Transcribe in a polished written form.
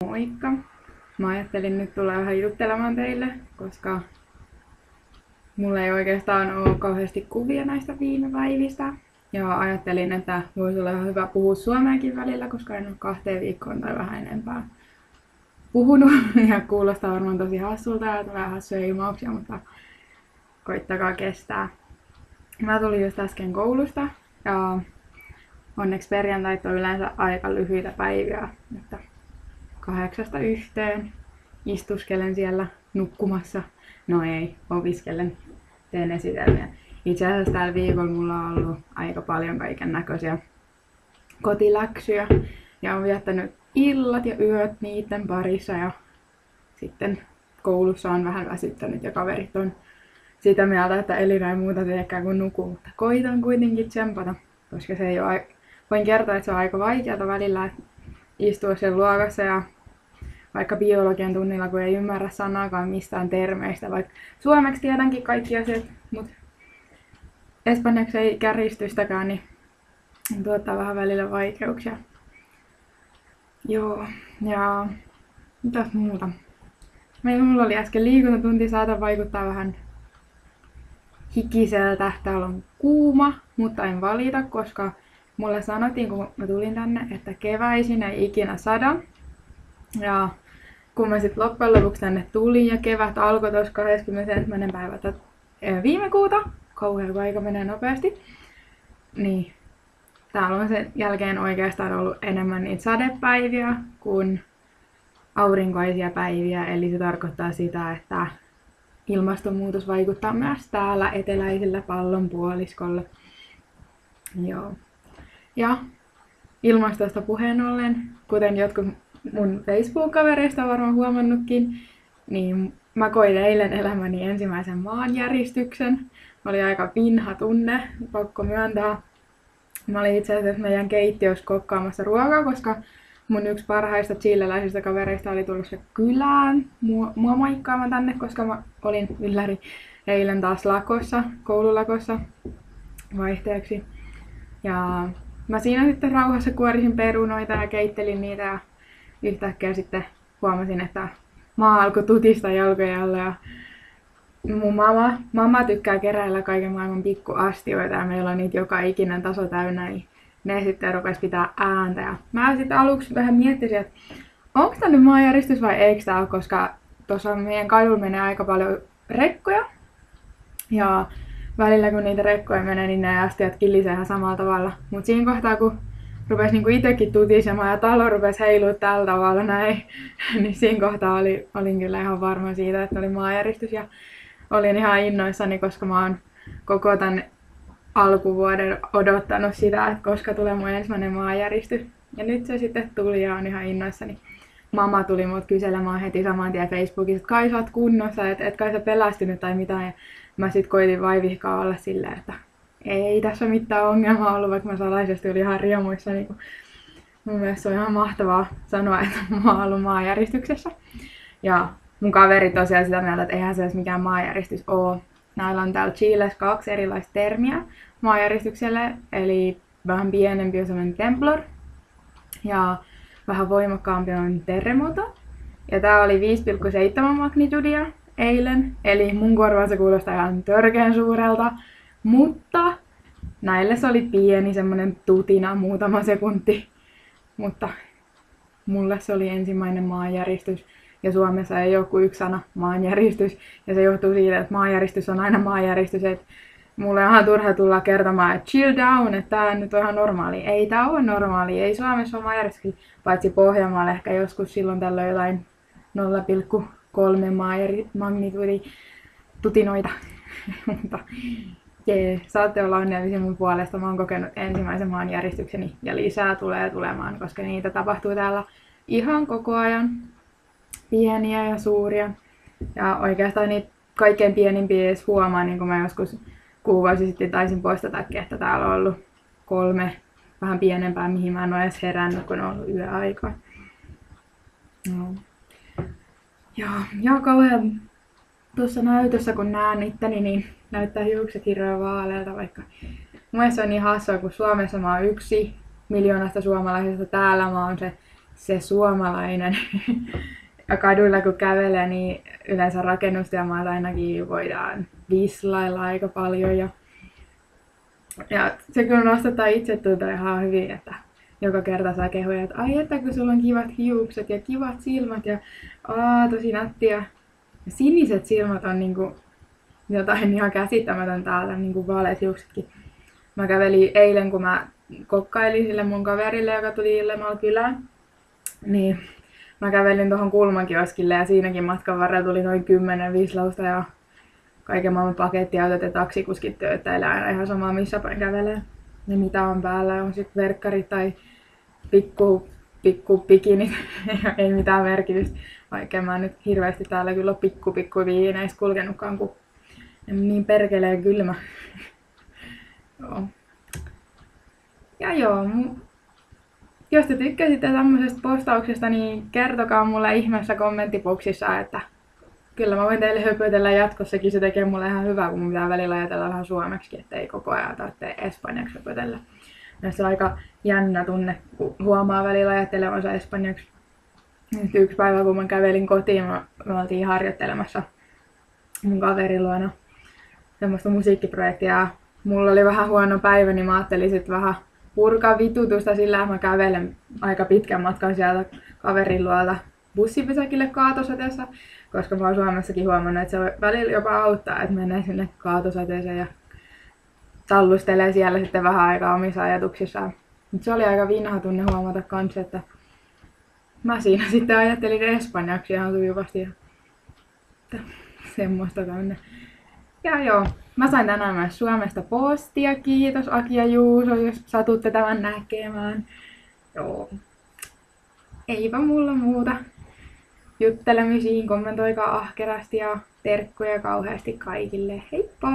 Moikka! Mä ajattelin nyt tulla vähän juttelemaan teille, koska mulla ei oikeastaan ole kauheasti kuvia näistä viime päivistä. Ja ajattelin, että voisi olla ihan hyvä puhua suomeakin välillä, koska en ole 2 viikkoon tai vähän enempää puhunut. Ja kuulostaa varmaan tosi hassulta ja tulee hassuja ilmauksia, mutta koittakaa kestää. Mä tulin just äsken koulusta ja onneksi perjantait on yleensä aika lyhyitä päiviä. Että 8–1 istuskelen siellä nukkumassa. No ei, opiskelen, teen esitelmiä. Itse asiassa tällä viikolla mulla on ollut aika paljon kaiken näköisiä kotiläksyjä. Ja olen viettänyt illat ja yöt niiden parissa ja sitten koulussa on vähän väsyttänyt ja kaverit on sitä mieltä, että Elina ei muuta teekään kuin nuku, mutta koitan kuitenkin tsempata, koska se ei ole voin kertoa, että se on aika vaikeaa välillä istua sen luokassa ja vaikka biologian tunnilla, kun ei ymmärrä sanaakaan mistään termeistä, vaikka suomeksi tiedänkin kaikki asiat, mutta espanjaksi ei kärjistystäkään, niin tuottaa vähän välillä vaikeuksia. Joo, ja mitäs muuta? Mulla oli äsken liikuntatunti, saatan vaikuttaa vähän hikiseltä. Täällä on kuuma, mutta en valita, koska mulle sanottiin, kun mä tulin tänne, että keväisin ei ikinä sada. Ja kun mä sitten loppujen lopuksi tänne tulin ja kevät alkoi tuossa 21. päivä viime kuuta, kauhean kun aika menee nopeasti, niin täällä on sen jälkeen oikeastaan ollut enemmän niitä sadepäiviä kuin aurinkoisia päiviä. Eli se tarkoittaa sitä, että ilmastonmuutos vaikuttaa myös täällä eteläisellä pallonpuoliskolla. Joo. Ja ilmastosta puheen ollen, kuten jotkut mun Facebook-kavereista on varmaan huomannutkin, niin mä koin eilen elämäni ensimmäisen maanjäristyksen. Oli aika vinha tunne, pakko myöntää. Mä olin itse asiassa meidän keittiössä kokkaamassa ruokaa, koska mun yksi parhaista chileläisistä kavereista oli tulossa kylään mua moikkaamaan tänne, koska mä olin ylläri eilen taas lakossa, koululakossa vaihteeksi. Ja mä siinä sitten rauhassa kuorisin perunoita ja keittelin niitä ja yhtäkkiä sitten huomasin, että maa alkoi tutista jalkojen alla ja mun mamma tykkää keräillä kaiken maailman pikkuastioita ja meillä on niitä joka ikinen taso täynnä, niin ne sitten rupesi pitää ääntä. Ja mä sitten aluksi vähän miettisin, että onko tää nyt maanjäristys vai eikö tää ole, koska tuossa meidän kadulla menee aika paljon rekkoja. Ja välillä kun niitä rekkoja menee, niin ne astiat killisee ihan samalla tavalla. Mut siinä kohtaa kun rupesi niinku itekin tutisemaan ja talo rupesi heilua tällä tavalla näin, niin siinä kohtaa olin kyllä ihan varma siitä, että oli maanjäristys. Ja olin ihan innoissani, koska mä oon koko tän alkuvuoden odottanut sitä, että koska tulee mun ensimmäinen maanjäristys. Ja nyt se sitten tuli ja on ihan innoissani. Mamma tuli mut kyselemään heti saman tien Facebookissa, että kai sä oot kunnossa, et kai sä pelästynyt tai mitään. Ja mä sit koitin vaivihkaa olla silleen, että ei tässä mitään ongelmaa ollut, vaikka mä salaisesti olin ihan riemuissa. Niin mun mielestä se on ihan mahtavaa sanoa, että mä oon ollut maanjäristyksessä. Ja mun kaveri tosiaan sitä mieltä, että eihän se edes mikään maanjäristys oo. Näillä on täällä Chiles 2 erilaista termiä maanjäristykselle, eli vähän pienempi on semmoinen temblor ja vähän voimakkaampi on terremoto. Ja tää oli 5,7 magnitudia eilen, eli mun korvaan se kuulostaa ihan törkeän suurelta, mutta näille se oli pieni semmonen tutina, muutama sekunti, mutta mulle se oli ensimmäinen maanjäristys. Ja Suomessa ei ole kuin yksi sana, maanjäristys. Ja se johtuu siitä, että maanjäristys on aina maanjäristys. Et mulle on ihan turha tulla kertomaan, että chill down, että tää nyt on ihan normaali. Ei tää ole normaali, ei Suomessa ole maanjäristys. Paitsi Pohjanmaalla ehkä joskus silloin tällöin jotain 0,3 magnitudi tutinoita. Mutta saatte olla onnellisia mun puolesta. Mä oon kokenut ensimmäisen maanjäristykseni ja lisää tulee tulemaan, koska niitä tapahtuu täällä ihan koko ajan. Pieniä ja suuria. Ja oikeastaan niitä kaikkein pienimpiä edes huomaa, niin kuin mä joskus kuukausi sitten taisin postatakin, että täällä on ollut 3 vähän pienempää, mihin mä en ole edes herännyt, kun on ollut yöaikaa. No. Ja kauhean tuossa näytössä, kun näen itteni, niin näyttää hiukset hirveän vaalealta, vaikka mun mielestä se on niin hassua, kun Suomessa mä oon yksi miljoonasta suomalaisesta, täällä mä oon se se suomalainen. Ja kaduilla kun kävelee, niin yleensä rakennustyömaalla ainakin voidaan vislailla aika paljon. Ja se kyllä nostattaa itsetuntoa ihan hyvin, että joka kerta saa kehuja, että ai että kun sulla on kivat hiukset ja kivat silmät ja tosi nättiä. Ja siniset silmät on niinku jotain ihan käsittämätöntä täällä, niinku vaaleat hiuksetkin. Mä kävelin eilen, kun mä kokkailin sille mun kaverille, joka tuli illemalla kylään. Niin mä kävelin tuohon kulmakioskille ja siinäkin matkan varrella tuli noin 10 vislausta ja kaiken maailman pakettiautot ja taksikuskit tööttäilee aina ihan sama missä päin kävelee. Ja mitä on päällä, on sitten verkkarit tai pikku bikinit, ei mitään merkitystä. Vaikka mä nyt hirveästi täällä kyllä ole pikku viineissä kulkenutkaan, kun niin perkeleen kylmä. Joo. Ja joo, jos te tykkäsitte tämmöisestä postauksesta, niin kertokaa mulle ihmeessä kommenttiboksissa, että kyllä mä voin teille höpötellä jatkossakin, se tekee mulle ihan hyvää, kun mun pitää välillä ajatella vähän suomeksi, ettei koko ajan tarvitse espanjaksi höpötellä. Se on aika jännä tunne, kun huomaa välillä ajattelevansa espanjaksi. Nyt yksi päivä, kun mä kävelin kotiin, me oltiin harjoittelemassa mun kaverin luona semmoista musiikkiprojektia. Mulla oli vähän huono päivä, niin mä ajattelin sit vähän purkaa vitutusta sillä, että mä kävelen aika pitkän matkan sieltä kaverin luolta bussipysäkille kaatosateessa, koska mä oon Suomessakin huomannut, että se välillä jopa auttaa, että menee sinne kaatosateeseen ja tallustelee siellä sitten vähän aikaa omissa ajatuksissaan. Mutta se oli aika vinha tunne huomata kans, että mä siinä sitten ajattelin espanjaksi ihan sujuvasti ja semmoista tänne. Ja joo, mä sain tänään myös Suomesta postia, kiitos Aki ja Juuso, jos satutte tämän näkemään. Joo, eipä mulla muuta. Juttelemisiin, kommentoikaa ahkerasti ja terkkuja kauheasti kaikille. Heippa!